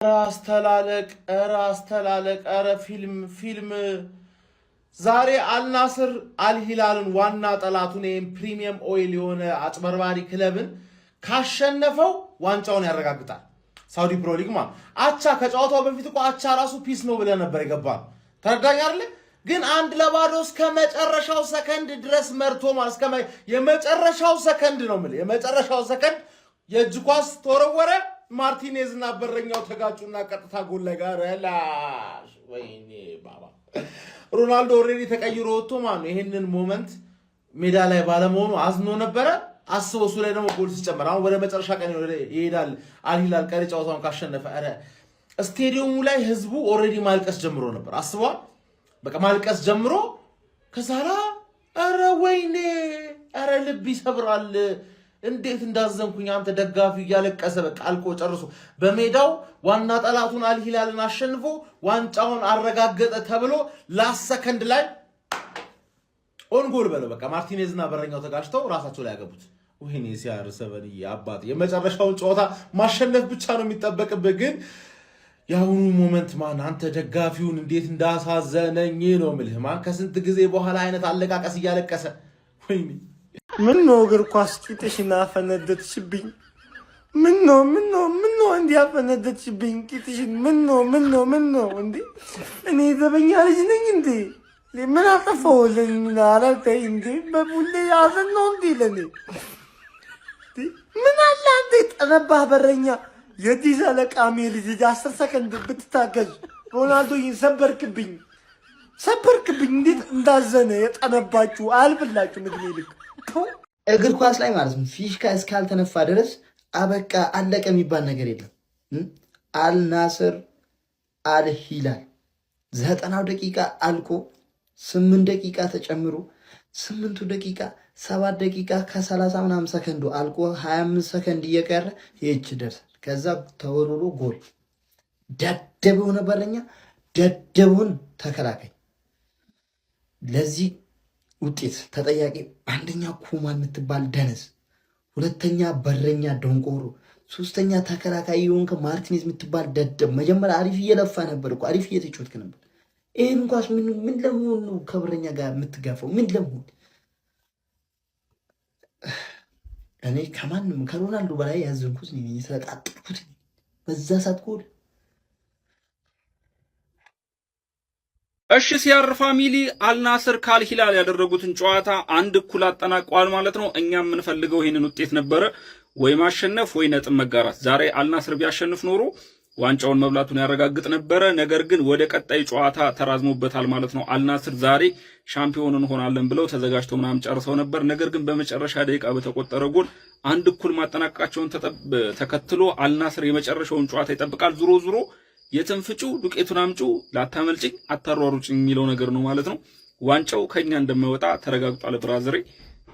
ራስ ተላለቅ ፊልም ዛሬ አልናስር አልሂላልን ዋና ጠላቱን ፕሪሚየም ኦይል የሆነ አጭበርባሪ ክለብን ካሸነፈው ዋንጫውን ያረጋግጣል። ሳውዲ ፕሮ ሊግ ማለት አቻ ከጨዋታው በፊት እኮ አቻ ራሱ ፒስ ነው ብለ ነበር የገባው። ተረዳኝ አይደል? ግን 1-0 እስከ መጨረሻው ሰከንድ ድረስ መርቶ ማለት እስከ የመጨረሻው ሰከንድ ነው ማለት የመጨረሻው ሰከንድ የእጅ ኳስ ተወረወረ። ማርቲኔዝ እና በረኛው ተጋጩና ቀጥታ ጎል ላይ ጋር ያላሽ ወይኔ ባባ ሮናልዶ ኦሬዲ ተቀይሮ ወጥቶ ማለት ይሄንን ሞመንት ሜዳ ላይ ባለመሆኑ አዝኖ ነበረ። አስበው እሱ ላይ ደግሞ ጎል ሲጨመር አሁን ወደ መጨረሻ ቀን ይሄዳል አልሂላል ቀሪ ጨዋታውን ካሸነፈ አረ ስቴዲየሙ ላይ ህዝቡ ኦሬዲ ማልቀስ ጀምሮ ነበር። አስበዋል በቃ ማልቀስ ጀምሮ ከዛላ አረ ወይኔ አረ ልብ ይሰብራል። እንዴት እንዳዘንኩኝ አንተ ደጋፊው ያለቀሰ በቃ አልቆ ጨርሶ በሜዳው ዋና ጠላቱን አልሂላልን አሸንፎ ዋንጫውን አረጋገጠ ተብሎ ላስት ሰከንድ ላይ ኦን ጎል በለው በቃ ማርቲኔዝ እና በረኛው ተጋጭተው ራሳቸው ላይ ያገቡት። ወይኔ ሲያርሰበን ያባጥ የመጨረሻውን ጨዋታ ማሸነፍ ብቻ ነው የሚጠበቅብህ። ግን ያሁኑ ሞመንት ማን አንተ ደጋፊውን እንዴት እንዳሳዘነኝ ነው የምልህ። ማን ከስንት ጊዜ በኋላ አይነት አለቃቀስ እያለቀሰ ወይኔ ምን ነው እግር ኳስ ቂጥሽና ፈነደትሽብኝ? ምን ነው እንዲህ ያፈነደትሽብኝ ቂጥሽን? ምን ነው እንዴ? እኔ ዘበኛ ልጅ ነኝ እንዴ? ምን አጠፋሁልኝ? አላልከኝ እንዴ? በቡሌ ያዘን ነው እንዴ ለኔ? ምን አለ አንተ ጠነባህ በረኛ የዲዛ ለቃሚ ልጅ 10 ሰከንድ ብትታገዝ ሮናልዶን ሰበርክብኝ። እንዴት እንዳዘነ የጠነባችሁ አልብላችሁ ምግብ ይልክ እግር ኳስ ላይ ማለት ነው ፊሽካ እስካልተነፋ ድረስ አበቃ አለቀ የሚባል ነገር የለም። አልናስር አልሂላል 90 ደቂቃ አልቆ 8 ደቂቃ ተጨምሮ 8 ደቂቃ 7 ደቂቃ ከ30 ምናምን ሰከንዱ አልቆ 25 ሰከንድ እየቀረ ይህች ደርሳል። ከዛ ተወርውሮ ጎል ደደበው ነበረኛ ደደቡን ተከላካይ ለዚህ ውጤት ተጠያቂ አንደኛ ኩማ የምትባል ደነዝ፣ ሁለተኛ በረኛ ደንቆሮ፣ ሶስተኛ ተከላካይ የሆንከ ማርቲኔዝ የምትባል ደደብ። መጀመሪያ አሪፍ እየለፋ ነበር እኮ አሪፍ እየተጫወትክ ነበር። ይሄን እንኳን ምን ለመሆን ነው ከበረኛ ጋር የምትጋፈው? ምን ለመሆን? እኔ ከማንም ከሮናልዶ በላይ ያዘንኩት ነኝ ስለጣጥኩት በዛ ሰዓት ጎል። እሺ ሲያር ፋሚሊ አልናስር ካልሂላል ያደረጉትን ጨዋታ 1-1 አጠናቀዋል ማለት ነው። እኛ የምንፈልገው ይሄንን ውጤት ነበረ፣ ወይ ማሸነፍ ወይ ነጥብ መጋራት። ዛሬ አልናስር ቢያሸንፍ ኖሮ ዋንጫውን መብላቱን ያረጋግጥ ነበረ። ነገር ግን ወደ ቀጣይ ጨዋታ ተራዝሞበታል ማለት ነው። አልናስር ዛሬ ሻምፒዮን እንሆናለን ብለው ተዘጋጅተው ምናምን ጨርሰው ነበር። ነገር ግን በመጨረሻ ደቂቃ በተቆጠረ ጎል 1-1 ማጠናቀቃቸውን ተከትሎ አልናስር የመጨረሻውን ጨዋታ ይጠብቃል። ዙሮ የትንፍጩ ዱቄቱን አምጩ ላታመልጭኝ አታሯሩጭኝ የሚለው ነገር ነው ማለት ነው። ዋንጫው ከኛ እንደማይወጣ ተረጋግጧል። ብራዘሬ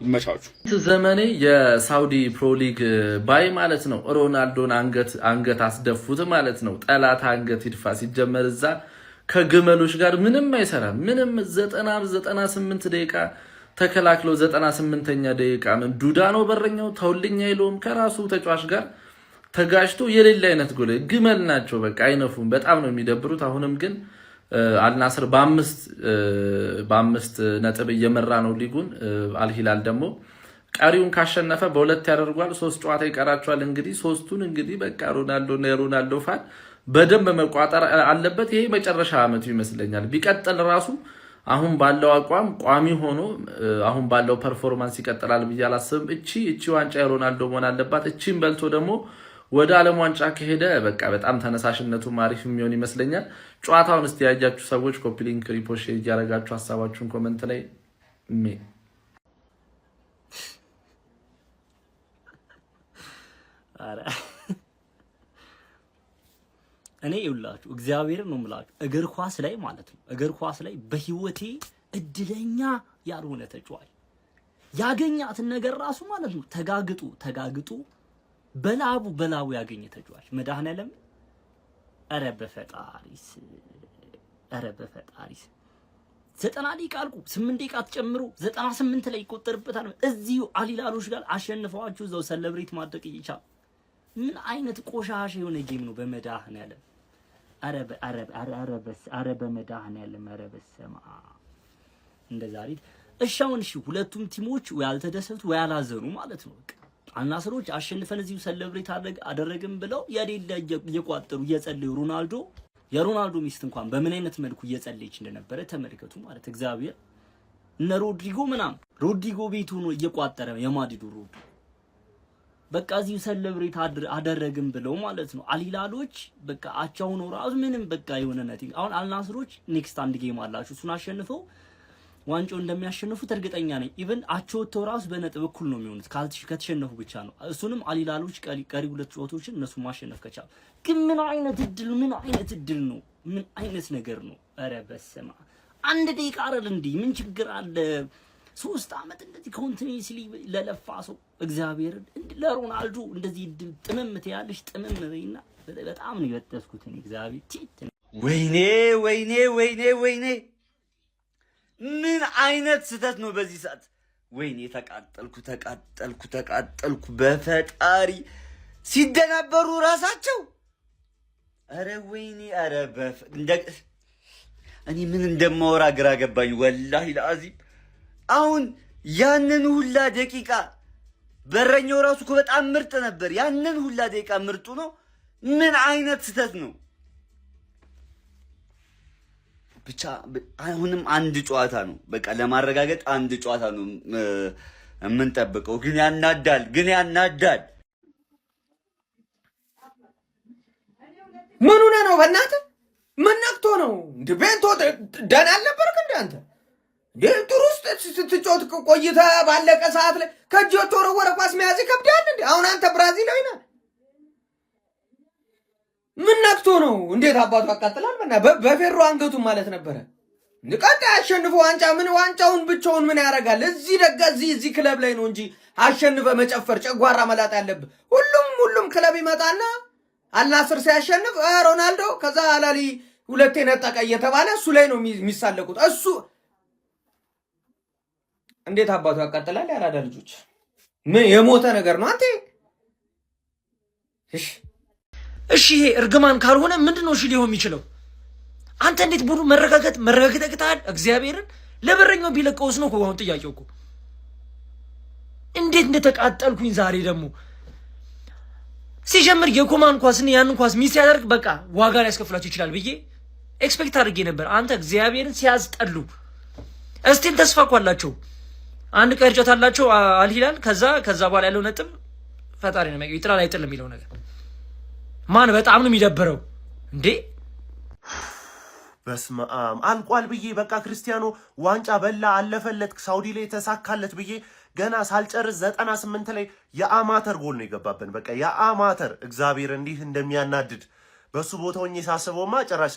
ይመቻቹ። ዘመኔ የሳውዲ ፕሮ ሊግ ባይ ማለት ነው። ሮናልዶን አንገት አስደፉት ማለት ነው። ጠላት አንገት ይድፋ። ሲጀመር እዛ ከግመሎች ጋር ምንም አይሰራም። ምንም 98 ደቂቃ ተከላክለው 98ኛ ደቂቃ ምን ዱዳ ነው በረኛው ተውልኛ ይሎም ከራሱ ተጫዋች ጋር ተጋጭቶ የሌለ አይነት ጎል ግመል ናቸው። በቃ አይነፉም። በጣም ነው የሚደብሩት። አሁንም ግን አልናስር በአምስት ነጥብ እየመራ ነው ሊጉን። አልሂላል ደግሞ ቀሪውን ካሸነፈ በ2 ያደርጓል። 3 ጨዋታ ይቀራቸዋል። እንግዲህ 3ቱን እንግዲህ በቃ ሮናልዶ ፋን በደንብ መቋጠር አለበት። ይሄ መጨረሻ አመቱ ይመስለኛል። ቢቀጥል ራሱ አሁን ባለው አቋም ቋሚ ሆኖ አሁን ባለው ፐርፎርማንስ ይቀጥላል ብዬ አላስብም። እቺ ዋንጫ የሮናልዶ መሆን አለባት። እቺን በልቶ ደግሞ ወደ ዓለም ዋንጫ ከሄደ በቃ በጣም ተነሳሽነቱ ማሪፍ የሚሆን ይመስለኛል። ጨዋታውን እስቲ ያያችሁ ሰዎች ኮፒ ሊንክ ሪፖስት ያደርጋችሁ ሐሳባችሁን ኮሜንት ላይ እኔ ይውላችሁ እግዚአብሔርን ነው የምላችሁ እግር ኳስ ላይ ማለት ነው እግር ኳስ ላይ በህይወቴ እድለኛ ያልሆነ ተጫዋች ያገኛትን ነገር ራሱ ማለት ነው ተጋግጡ በላቡ ያገኘ ተጫዋች መድኃኒዓለም ኧረ በፈጣሪስ 90 ደቂቃ አልኩ 8 ደቂቃ ተጨምሮ 98 ላይ ይቆጠርበታል። እዚሁ አልሂላሎች ጋር አሸንፈዋችሁ እዛው ሰለብሬት ማድረግ ይቻላል። ምን አይነት ቆሻሻ የሆነ ጌም ነው በመድኃኒዓለም አረ በመድኃኒዓለም አረ በስመ አብ እንደዛ አይደል? እሺ አሁን እሺ ሁለቱም ቲሞች ወይ አልተደሰቱ ወይ አላዘኑ ማለት ነው። በቃ አልናስሮች አሸንፈን እዚሁ ሰለብሬት አደረግን ብለው የሌለ እየቋጠሩ እየጸለዩ የሮናልዶ ሚስት እንኳን በምን አይነት መልኩ እየጸለየች እንደነበረ ተመልከቱ ማለት እግዚአብሔር። እነ ሮድሪጎ ቤቱ ነው እየቋጠረ የማድሪዱ ሮድሪጎ በቃ እዚሁ ሰለብሬት አደረግን ብለው ማለት ነው። አልሂላሎች በቃ አቻው ነው ራሱ ምንም በቃ የሆነ ነቲንግ። አሁን አልናስሮች ኔክስት አንድ ጌም አላችሁ እሱን አሸንፈው ዋንጫው እንደሚያሸንፉት እርግጠኛ ነኝ። ኢቭን አቻውተው ራሱ በነጥብ እኩል ነው የሚሆኑት ከተሸነፉ ብቻ ነው። እሱንም አልሂላሎች ቀሪ ሁለት ጨዋታዎችን እነሱ ማሸነፍ ከቻሉ ግን ምን አይነት እድል ነው? ምን አይነት ነገር ነው? ኧረ በስመ አብ አንድ ደቂቃ አይደል እንዴ? ምን ችግር አለ? 3 አመት እንደዚህ ኮንቲኒዩስሊ ለለፋ ሰው እግዚአብሔር ለሮናልዶ እንደዚህ እድል ጥምም ትያለሽ ጥምም በይና በጣም ነው የበጠስኩት እኔ እግዚአብሔር ቲት ወይኔ ምን አይነት ስህተት ነው በዚህ ሰዓት? ወይኔ ተቃጠልኩ በፈጣሪ ሲደናበሩ ራሳቸው። አረ ወይኔ እኔ ምን እንደማወራ ግራ ገባኝ ወላሂ ለአዚም። አሁን ያንን ሁላ ደቂቃ በረኛው ራሱ እኮ በጣም ምርጥ ነበር። ያንን ሁላ ደቂቃ ምርጡ ነው። ምን አይነት ስህተት ነው? ብቻ አሁንም አንድ ጨዋታ ነው በቃ ለማረጋገጥ አንድ ጨዋታ ነው የምንጠብቀው። ግን ያናዳል። ምን ሆነ ነው በእናትህ? ምን ነክቶ ነው እንዴ? ቤንቶ ደህና አልነበርክ እንዴ አንተ? ጥሩ ውስጥ ስትጮት ቆይተህ ባለቀ ሰዓት ላይ ከእጅ የተወረወረ ኳስ መያዝ ይከብዳል እንዴ? አሁን አንተ ብራዚላዊ ነህ። ምን ነክቶ ነው? እንዴት አባቱ ያቃጥላል? በፌሮ አንገቱ ማለት ነበረ። ቀጣይ አሸንፎ ዋንጫውን ብቻውን ምን ያደርጋል? እዚህ ክለብ ላይ ነው እንጂ አሸንፈ መጨፈር ጨጓራ መላጥ ያለብህ። ሁሉም ክለብ ይመጣና አልናስር ሲያሸንፍ ሮናልዶ ከዛ አላሊ ሁለቴ ነጠቀ እየተባለ እሱ ላይ ነው የሚሳለቁት። እሱ እንዴት አባቱ ያቃጥላል? ያራዳ ልጆች ምን የሞተ ነገር ነው አንተ? እሺ ይሄ እርግማን ካልሆነ ምንድነው እሺ ሊሆን የሚችለው? አንተ እንዴት ቡዱ መረጋገጥ እግዚአብሔርን ለበረኛው ቢለቀውስ ነው እኮ አሁን ጥያቄው እኮ። እንዴት እንደተቃጠልኩኝ ዛሬ ደግሞ ሲጀምር የኮማን ኳስን ያንን ኳስ ሚስ ያደርግ በቃ ዋጋ ሊያስከፍላቸው ይችላል ብዬ ኤክስፔክት አድርጌ ነበር። አንተ እግዚአብሔርን ሲያስጠሉ እስቲን ተስፋ እኮ አላቸው። አንድ ቀርጨት አላቸው አልሂላል። ከዛ በኋላ ያለው ነጥብ ፈጣሪ ነው የሚያውቀው። ይጥላል አይጥልም የሚለው ነገር ማን በጣም ነው የሚደብረው እንዴ። በስመ አብ አልቋል ብዬ በቃ ክርስቲያኖ ዋንጫ በላ አለፈለት ሳውዲ ላይ ተሳካለት ብዬ ገና ሳልጨርስ 98 ላይ የአማተር ጎል ነው የገባብን። በቃ የአማተር እግዚአብሔር እንዲህ እንደሚያናድድ በሱ ቦታው ሆኜ ሳስበውማ ጭራሽ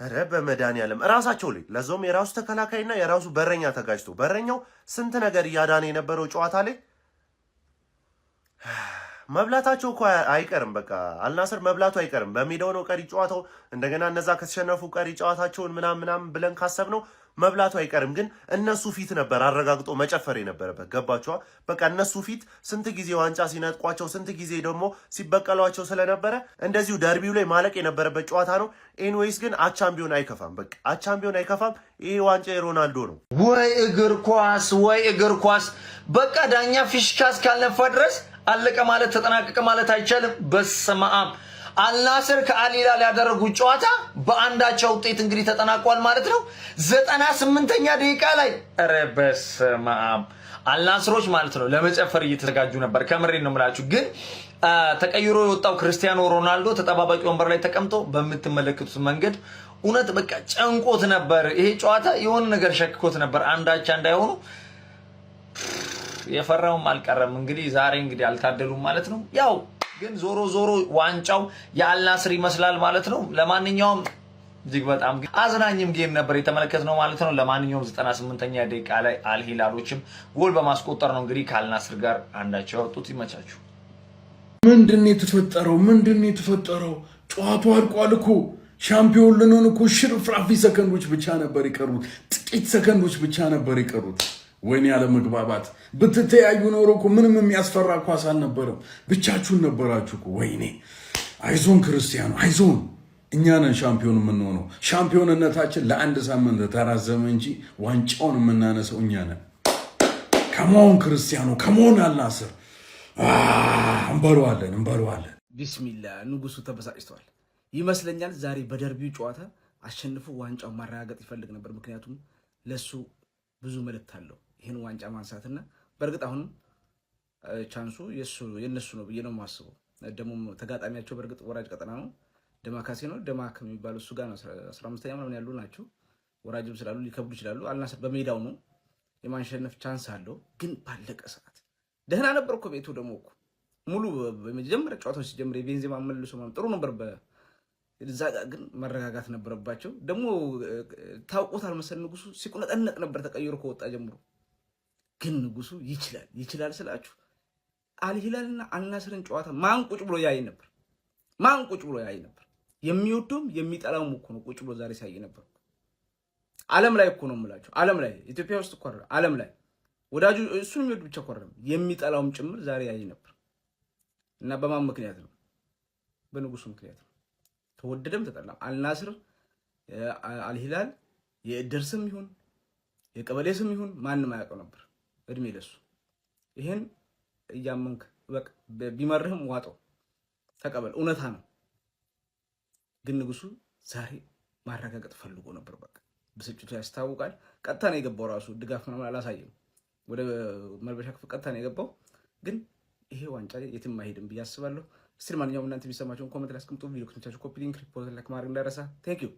ኧረ በመድኃኒዓለም እራሳቸው ላይ ለዛውም የራሱ ተከላካይና የራሱ በረኛ ተጋጅቶ በረኛው ስንት ነገር እያዳነ የነበረው ጨዋታ ላይ መብላታቸው እኮ አይቀርም። በቃ አልናስር መብላቱ አይቀርም። በሜዳው ነው ቀሪ ጨዋታው። እንደገና እነዛ ከተሸነፉ ቀሪ ጨዋታቸውን ምናምን ብለን ካሰብነው መብላቱ አይቀርም። ግን እነሱ ፊት ነበር አረጋግጦ መጨፈር የነበረበት። ገባችኋ? በቃ እነሱ ፊት ስንት ጊዜ ዋንጫ ሲነጥቋቸው፣ ስንት ጊዜ ደግሞ ሲበቀሏቸው ስለነበረ እንደዚሁ ደርቢው ላይ ማለቅ የነበረበት ጨዋታ ነው። ኤንዌይስ ግን አቻምፒዮን አይከፋም። በቃ አቻምፒዮን አይከፋም። ይሄ ዋንጫ የሮናልዶ ነው። ወይ እግር ኳስ በቃ ዳኛ ፊሽካ እስካልነፋ ድረስ አለቀ ማለት ተጠናቀቀ ማለት አይቻልም። በስመ አብ አልናስር ከአልሂላል ያደረጉት ጨዋታ በአንዳቻ ውጤት እንግዲህ ተጠናቋል ማለት ነው። 98ኛ ደቂቃ ላይ ኧረ በስመ አብ አልናስሮች ማለት ነው ለመጨፈር እየተዘጋጁ ነበር። ከምሬን ነው የምላችሁ። ግን ተቀይሮ የወጣው ክርስቲያኖ ሮናልዶ ተጠባባቂ ወንበር ላይ ተቀምጦ በምትመለከቱት መንገድ እውነት በቃ ጨንቆት ነበር። ይሄ ጨዋታ የሆነ ነገር ሸክኮት ነበር አንዳቻ እንዳይሆኑ። የፈራውም አልቀረም። እንግዲህ ዛሬ እንግዲህ አልታደሉም ማለት ነው። ያው ግን ዞሮ ዋንጫው የአልናስር ይመስላል ማለት ነው። ለማንኛውም እጅግ በጣም አዝናኝም ጌም ነበር የተመለከትነው ማለት ነው። ለማንኛውም 98ኛ ደቂቃ ላይ አልሂላሎችም ጎል በማስቆጠር ነው እንግዲህ ከአልናስር ጋር አንዳቸው ያወጡት። ይመቻችሁ። ምንድነው የተፈጠረው? ጨዋታው አልቋል እኮ። ሻምፒዮን ልንሆን እኮ ሽርፍራፊ ሰከንዶች ብቻ ነበር የቀሩት። ጥቂት ሰከንዶች ብቻ ነበር የቀሩት። ወይኔ ያለ መግባባት ብትተያዩ ኖሮ እኮ ምንም የሚያስፈራ ኳስ አልነበረም። ብቻችሁን ነበራችሁ እኮ። ወይኔ አይዞን ክርስቲያኖ አይዞን። እኛ ነን ሻምፒዮን የምንሆነው። ሻምፒዮንነታችን ለአንድ ሳምንት ተራዘመ እንጂ ዋንጫውን የምናነሰው እኛ ነን። ከመሆን ክርስቲያኖ ከመሆን አልናስር እንበለዋለን። ቢስሚላ ንጉሱ ተበሳጭቷል ይመስለኛል። ዛሬ በደርቢው ጨዋታ አሸንፎ ዋንጫው ማረጋገጥ ይፈልግ ነበር። ምክንያቱም ለሱ ብዙ መልእክት አለው ይህን ዋንጫ ማንሳትና በእርግጥ አሁንም ቻንሱ የነሱ ነው ብዬ ነው የማስበው። ደግሞ ተጋጣሚያቸው በእርግጥ ወራጅ ቀጠና ነው፣ ደማካሴ ነው። ደማክ የሚባለው እሱ ጋር ነው 15ኛ ምናምን ያሉ ናቸው። ወራጅም ስላሉ ሊከብዱ ይችላሉ። አልናስር በሜዳው ነው የማንሸነፍ ቻንስ አለው። ግን ባለቀ ሰዓት ደህና ነበር እኮ ቤቱ ደግሞ እኮ ሙሉ በመጀመሪያ ጨዋታው ሲጀምር የቤንዜማ መልሶ ጥሩ ነበር። እዛ ግን መረጋጋት ነበረባቸው። ደግሞ ታውቆታል መሰል ንጉሱ ሲቁነጠነጥ ነበር ተቀይሮ ከወጣ ጀምሮ። ግን ንጉሱ ይችላል ስላችሁ አልሂላልና አልናስርን ጨዋታ ማን ቁጭ ብሎ ያይ ነበር? የሚወደውም የሚጠላውም እኮ ነው ቁጭ ብሎ ዛሬ ሲያይ ነበር። ዓለም ላይ እኮ ነው የምላችሁ። ዓለም ላይ ኢትዮጵያ ውስጥ እኮ ዓለም ላይ ወዳጁ እሱን የሚወድ ብቻ እኮ አይደለም የሚጠላውም ጭምር ዛሬ ያይ ነበር። እና በማን ምክንያት ነው? በንጉሱ ምክንያት ነው። ተወደደም ተጠላም አልናስር አልሂላል የእድር ስም ይሁን የቀበሌ ስም ይሁን ማንም አያውቀው ነበር። እድሜ ለሱ። ይሄን እያመንክ በቃ ቢመርህም ዋጠው ተቀበል፣ እውነታ ነው። ግን ንጉሱ ዛሬ ማረጋገጥ ፈልጎ ነበር። በቃ ብስጭቱ ያስታውቃል። ቀጥታ ነው የገባው። ራሱ ድጋፍ ምናምን አላሳየም። ወደ መልበሻ ክፍል ቀጥታ ነው የገባው። ግን ይሄ ዋንጫ የትም አይሄድም ብዬ አስባለሁ። እስቲ ማንኛውም እናንተ የሚሰማቸውን ኮሜንት ላይ አስቀምጡ። ቪዲዮ ከተመቻችሁ ኮፒ ሊንክ ሪፖርት ላይክ ማድረግ እንዳይረሳ። ቴንክ ዩ